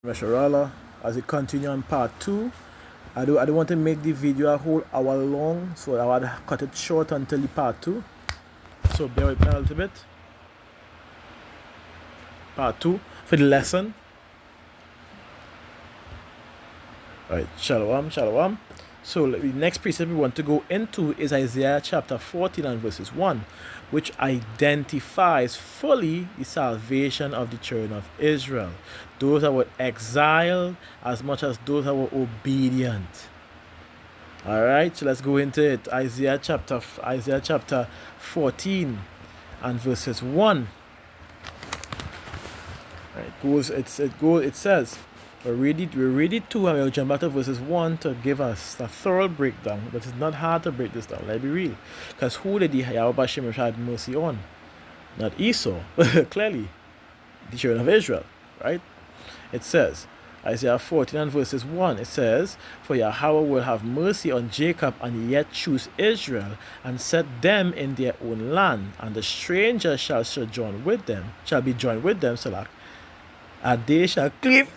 Masharala, as we continue on part 2. I don't want to make the video a whole hour long, so I would cut it short until the part 2. So bear with me a little bit. Part 2 for the lesson. Alright, shalom, shalom. So the next precept we want to go into is Isaiah chapter 14 and verses 1, which identifies fully the salvation of the children of Israel. Those that were exiled as much as those that were obedient. Alright, so let's go into it. Isaiah chapter 14 and verses 1. It says, we read it too, and we'll jump back to verses 1 to give us a thorough breakdown. But it's not hard to break this down, let's be real. Because who did Yahweh Hashem had mercy on? Not Esau, clearly. The children of Israel, right? It says, Isaiah 14 and verses 1, it says, For Yahweh will have mercy on Jacob and yet choose Israel, and set them in their own land, and the stranger shall be joined with them, Salak, and they shall cleave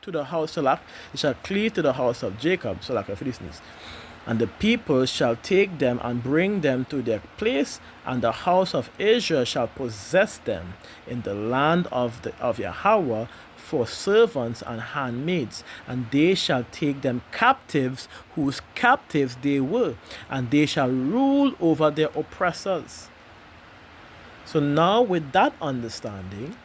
to the house Salak, they shall cleave to the house of Jacob, Salak, for this news. And the people shall take them and bring them to their place, and the house of Israel shall possess them in the land of Yahweh for servants and handmaids, and they shall take them captives, whose captives they were, and they shall rule over their oppressors. So now with that understanding,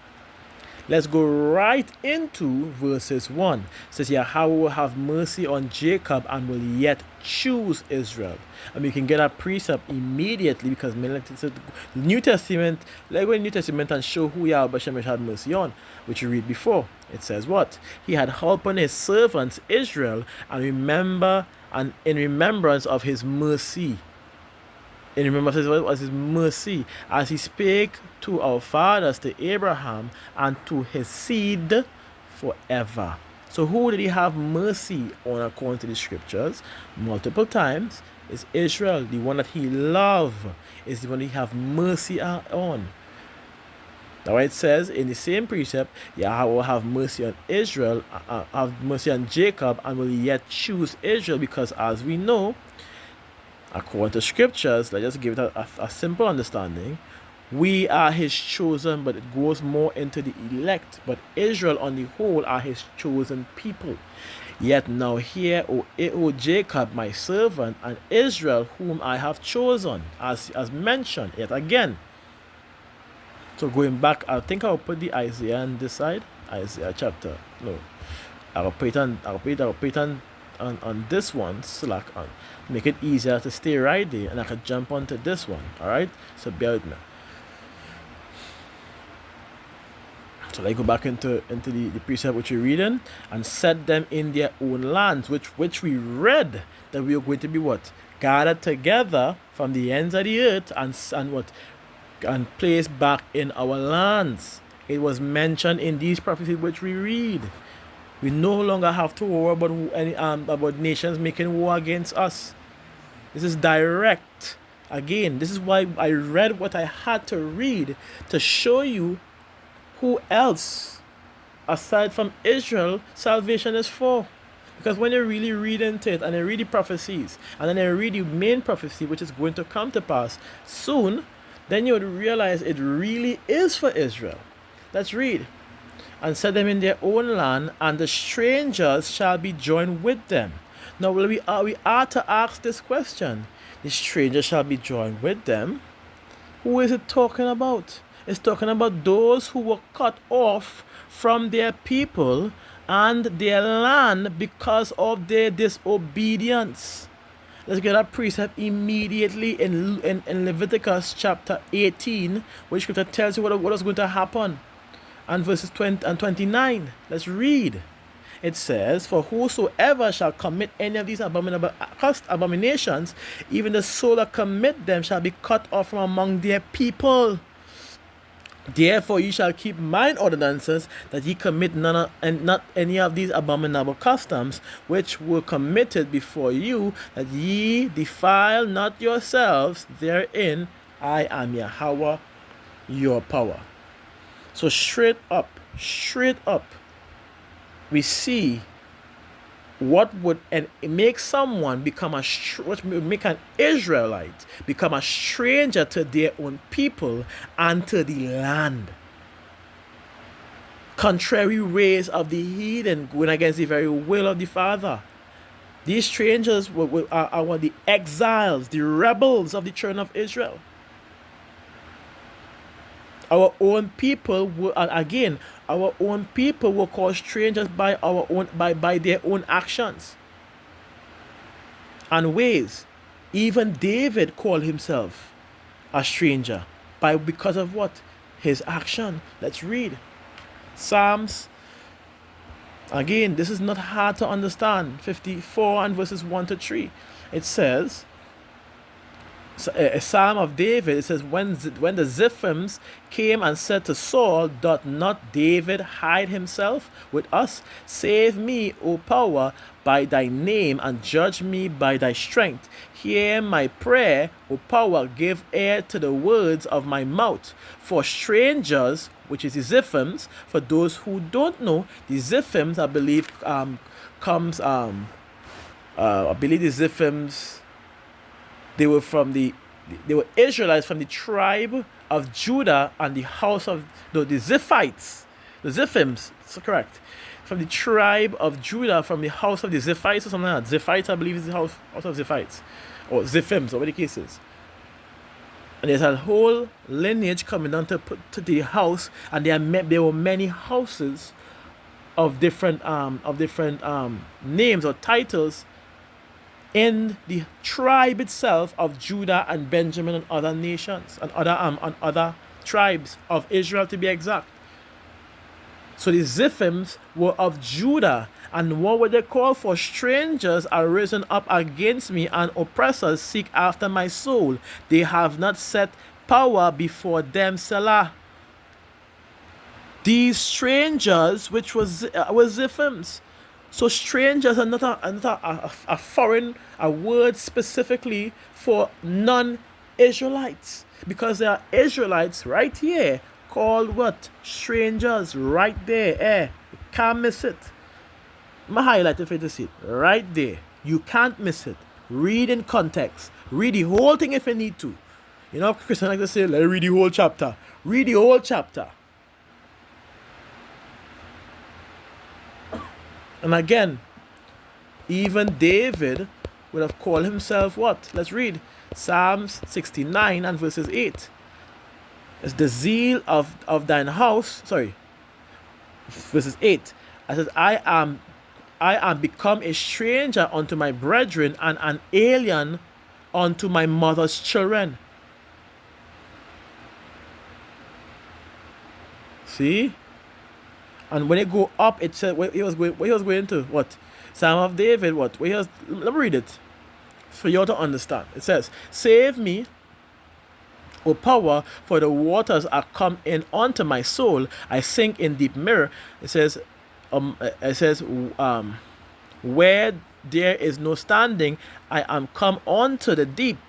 let's go right into verses 1. It says, Yahweh will have mercy on Jacob and will yet choose Israel. And we can get a precept immediately because the New Testament, let's go in the New Testament and show who Yahweh had mercy on, which you read before. It says what? He had helped on his servants Israel and in remembrance of his mercy. In remembrance of his mercy, as he spake to our fathers, to Abraham, and to his seed forever. So who did he have mercy on according to the scriptures? Multiple times. Is Israel, the one that he loved, is the one he have mercy on. Now it says in the same precept, Yahweh will have mercy on Israel, have mercy on Jacob, and will yet choose Israel, because as we know, according to scriptures, let's just give it a simple understanding. We are his chosen, but it goes more into the elect. But Israel on the whole are his chosen people. Yet now hear, O Jacob, my servant, and Israel, whom I have chosen, as mentioned yet again. So going back, I think I'll put the Isaiah on this side. Isaiah chapter. No. I'll put it on this one, Slack on. Make it easier to stay right there, and I can jump onto this one. Alright? So bear with me. So let's go back into the precept which we're reading, and set them in their own lands, which we read that we are going to be what? Gathered together from the ends of the earth and placed back in our lands. It was mentioned in these prophecies which we read. We no longer have to worry about nations making war against us. This is direct. Again, this is why I read what I had to read, to show you who else, aside from Israel, salvation is for. Because when you really read into it, and you read the prophecies, and then you read the main prophecy, which is going to come to pass soon, then you would realize it really is for Israel. Let's read. And set them in their own land, and the strangers shall be joined with them. Now we are to ask this question. The strangers shall be joined with them. Who is it talking about? It's talking about those who were cut off from their people and their land because of their disobedience. Let's get a precept immediately in Leviticus chapter 18, which scripture tells you what is going to happen. And verses 20 and 29. Let's read. It says, For whosoever shall commit any of these abominations, even the soul that commit them shall be cut off from among their people. Therefore ye shall keep mine ordinances, that ye commit not any of these abominable customs which were committed before you, that ye defile not yourselves therein. I am Yahweh your power. So straight up, we see what would make someone become what would make an Israelite become a stranger to their own people and to the land. Contrary ways of the heathen, going against the very will of the Father. These strangers are the exiles, the rebels of the children of Israel. Our own people were called strangers by their own actions and ways. Even David called himself a stranger because of what? His action. Let's read. Psalms. Again, this is not hard to understand. 54 and verses 1 to 3. It says, a psalm of David, it says, when the Ziphims came and said to Saul, doth not David hide himself with us? Save me, O power, by thy name, and judge me by thy strength. Hear my prayer, O power, give ear to the words of my mouth. For strangers, which is the Ziphims, for those who don't know, the Ziphims, I believe, the Ziphims, they were Israelites from the tribe of Judah and the house of the Ziphites. The Ziphims, that's correct. From the tribe of Judah, from the house of the Ziphites or something like that. Ziphites, I believe, is the house of Ziphites. Or Ziphims, or whatever the case is. And there's a whole lineage coming down to the house, and there were many houses of different names or titles in the tribe itself of Judah and Benjamin and other nations and other tribes of Israel, to be exact. So the Ziphims were of Judah, and what were they called? For strangers are risen up against me, and oppressors seek after my soul. They have not set power before them, Selah. These strangers, which were Ziphims. So strangers are not a foreign, a word specifically for non-Israelites. Because there are Israelites right here called what? Strangers right there. You can't miss it. I'm going to highlight it for you to see it. Right there. You can't miss it. Read in context. Read the whole thing if you need to. You know, Christians like to say, let's read the whole chapter. Read the whole chapter. And again, even David would have called himself what? Let's read. Psalms 69 and verses 8. It's the zeal of thine house. Sorry. Verses 8. It says, I am become a stranger unto my brethren, and an alien unto my mother's children. See? And when it go up, it said where he was going to what? Psalm of David, what? Let me read it for you to understand. It says, save me, O power, for the waters are come in unto my soul. I sink in deep mirror. It says, where there is no standing, I am come unto the deep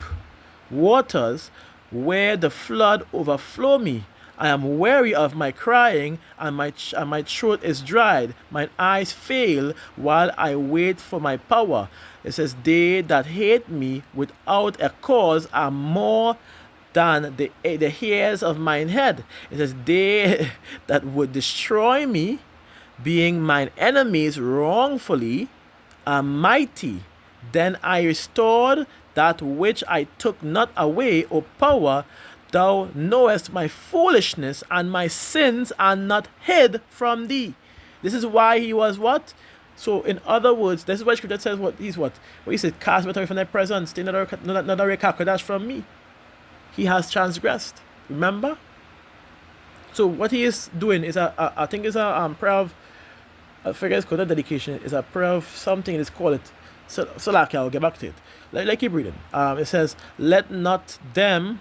waters, where the flood overflow me. I am weary of my crying, and my throat is dried. Mine eyes fail while I wait for my power. It says, they that hate me without a cause are more than the hairs of mine head. It says, they that would destroy me, being mine enemies wrongfully, are mighty. Then I restored that which I took not away, O power. Thou knowest my foolishness, and my sins are not hid from thee. This is why he was what? So in other words, this is why scripture says what? He's what? Where he said, cast me away from thy presence, stay not a kakodash from me. He has transgressed. Remember? So what he is doing is I think it's a prayer of, I forget it's called a dedication. It's a prayer of something. Let's call it. So like I'll get back to it. Like keep reading. It says, let not them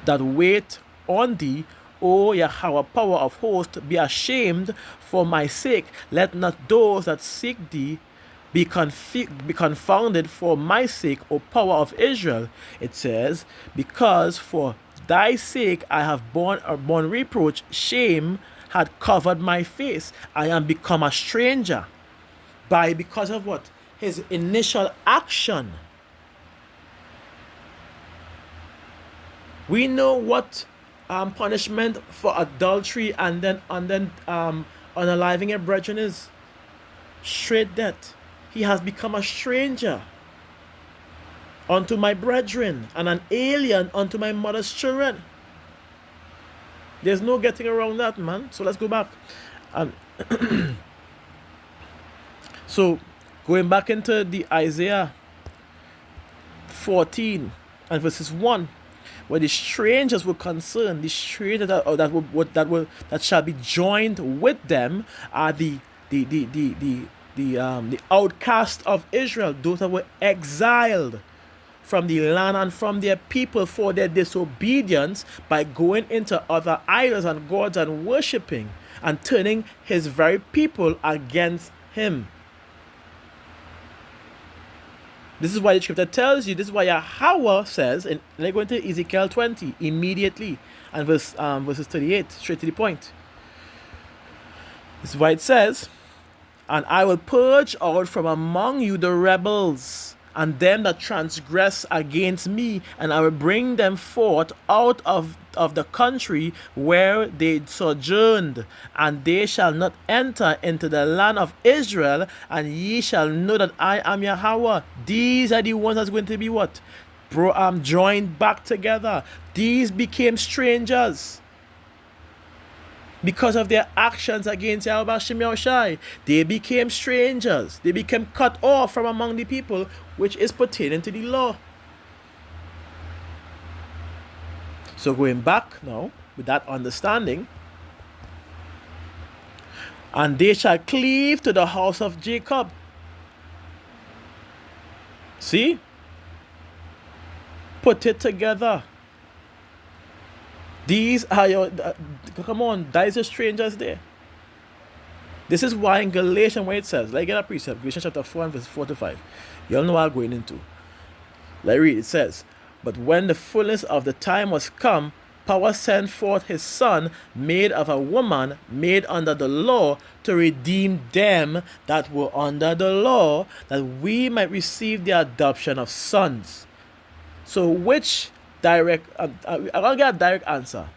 that wait on thee, O Yahweh, power of hosts, be ashamed for my sake. Let not those that seek thee be confounded for my sake, O power of Israel. It says, because for thy sake I have borne reproach, shame had covered my face. I am become a stranger. Because of what? His initial action. We know what punishment for adultery and then unaliving a brethren is. Straight death. He has become a stranger unto my brethren and an alien unto my mother's children. There's no getting around that, man. So let's go back. So going back into the Isaiah 14 and verses 1, where the strangers were concerned, the strangers that shall be joined with them are the outcast of Israel, those that were exiled from the land and from their people for their disobedience by going into other idols and gods and worshipping and turning his very people against him. This is why the scripture tells you, this is why Yahweh says, and let's go into Ezekiel 20 immediately, and verses 38, straight to the point. This is why it says, and I will purge out from among you the rebels, and them that transgress against me, and I will bring them forth out of the country where they sojourned, and they shall not enter into the land of Israel, and ye shall know that I am Yahweh. These are the ones that's going to be what? Joined back together. These became strangers because of their actions against Yahweh Shem Yahushai. They became strangers. They became cut off from among the people, which is pertaining to the law. So going back now, with that understanding, and they shall cleave to the house of Jacob. See? Put it together. These are your, come on, that is the strangers there. This is why in Galatians, where it says, let's get a precept, Galatians chapter 4 and verse 4 to 5. You all know what I'm going into. Let's read. It says, but when the fullness of the time was come, power sent forth his son, made of a woman, made under the law, to redeem them that were under the law, that we might receive the adoption of sons. So which direct, I don't get a direct answer,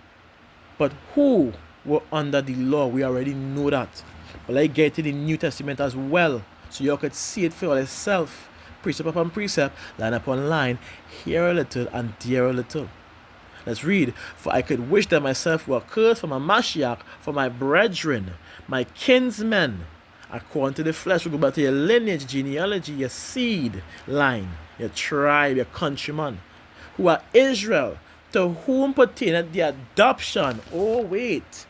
but who were under the law? We already know that. But let's get to the New Testament as well, so you could see it for yourself, precept upon precept, line upon line, here a little and there a little. Let's read. For I could wish that myself were cursed from a Mashiach, for my brethren, my kinsmen, according to the flesh. We go back to your lineage, genealogy, your seed line, your tribe, your countrymen, who are Israel, to whom pertaineth the adoption. Oh wait,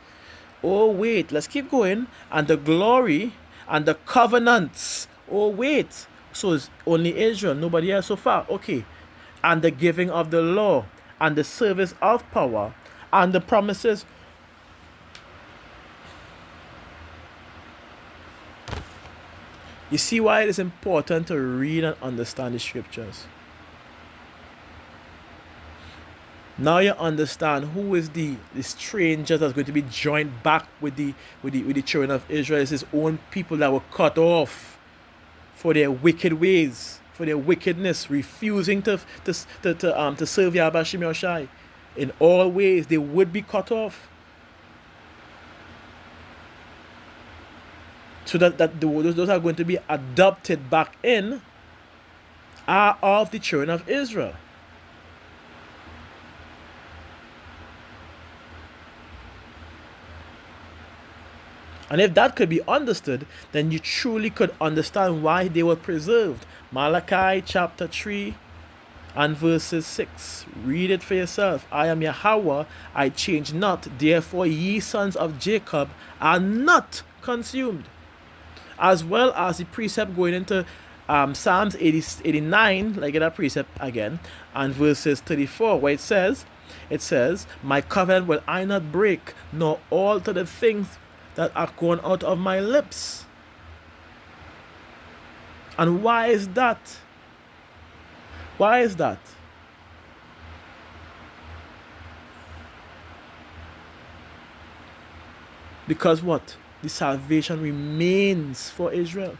let's keep going. And the glory and the covenants. Oh wait, so it's only Israel, nobody else so far. Okay. And the giving of the law, and the service of power, and the promises. You see why it is important to read and understand the scriptures. Now you understand who is the stranger that's going to be joined back with the children of Israel. It's his own people that were cut off for their wicked ways, for their wickedness, refusing to serve Yahweh Shem Yahushai. In all ways, they would be cut off. So that those are going to be adopted back in are of the children of Israel. And if that could be understood, then you truly could understand why they were preserved. Malachi chapter 3 and verses 6. Read it for yourself. I am Yahweh, I change not. Therefore ye sons of Jacob are not consumed. As well as the precept going into Psalms 89, like that precept again, and verses 34, where it says, my covenant will I not break, nor alter the things that are gone out of my lips. And why is that? Why is that? Because what? The salvation remains for Israel.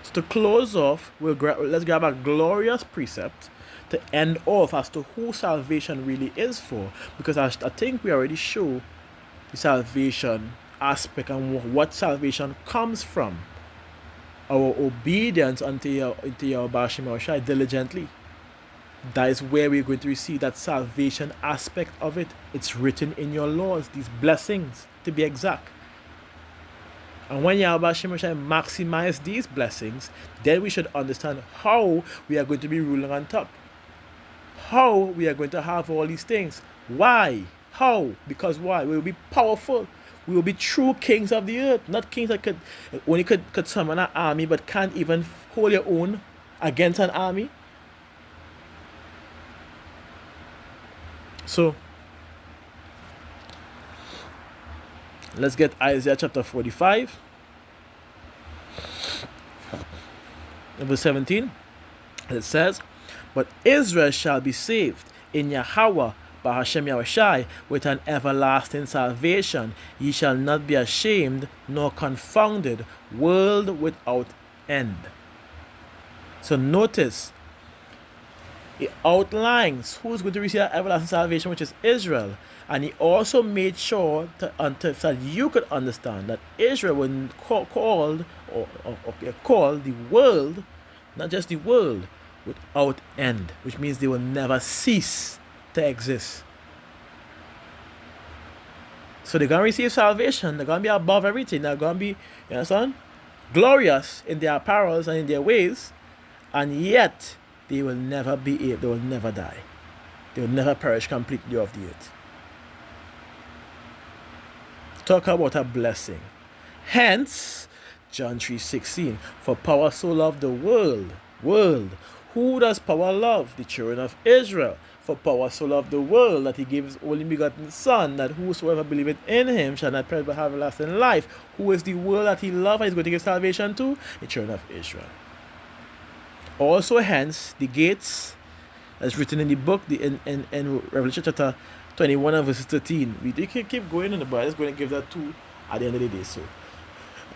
So to close off, let's grab a glorious precept to end off as to who salvation really is for. Because I think we already show the salvation aspect and what salvation comes from. Our obedience unto Yahweh Shem Shai diligently. That is where we're going to receive that salvation aspect of it. It's written in your laws, these blessings, to be exact. And when Yahweh Shem Shai maximize these blessings, then we should understand how we are going to be ruling on top. How we are going to have all these things. Why? How? Because why? We will be powerful. We will be true kings of the earth. Not kings that could summon an army but can't even hold your own against an army. So, let's get Isaiah chapter 45, verse 17. It says, "But Israel shall be saved in Yahweh, by Hashem Yahushai, with an everlasting salvation. Ye shall not be ashamed nor confounded, world without end." So notice, he outlines who's going to receive that everlasting salvation, which is Israel. And he also made sure so that you could understand that Israel was called the world, not just the world, without end, which means they will never cease to exist. So they're going to receive salvation. They're going to be above everything. They're going to be, you understand, glorious in their apparels and in their ways, and yet they will never they will never die. They will never perish completely off the earth. Talk about a blessing. Hence, John 3:16, "For power so loved the world." Who does power love? The children of Israel. "For power so loved the world that he gave his only begotten Son, that whosoever believeth in him shall not perish but have everlasting life." Who is the world that he loved and is going to give salvation to? The children of Israel. Also, hence, the gates, as written in the book, in Revelation chapter 21 and verse 13. We can keep going in the Bible. I'm just going to give that to at the end of the day. So,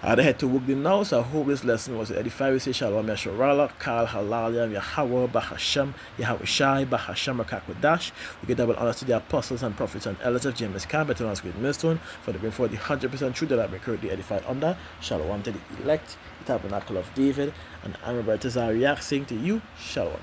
I had to work them now, so I hope this lesson was edifying. We say Shalom Yasharala, Kal Halalia, Yahweh, Bahasham, Yahweh Shai, Bahasham, Rakakwadash. We give double honors to the apostles and prophets and elders of James Camp, better known as Great Millstone, for the bring forth the 100% truth that I be currently edified under. Shalom to the elect, the tabernacle of David, and I'm Roberto Zariak saying to you, Shalom.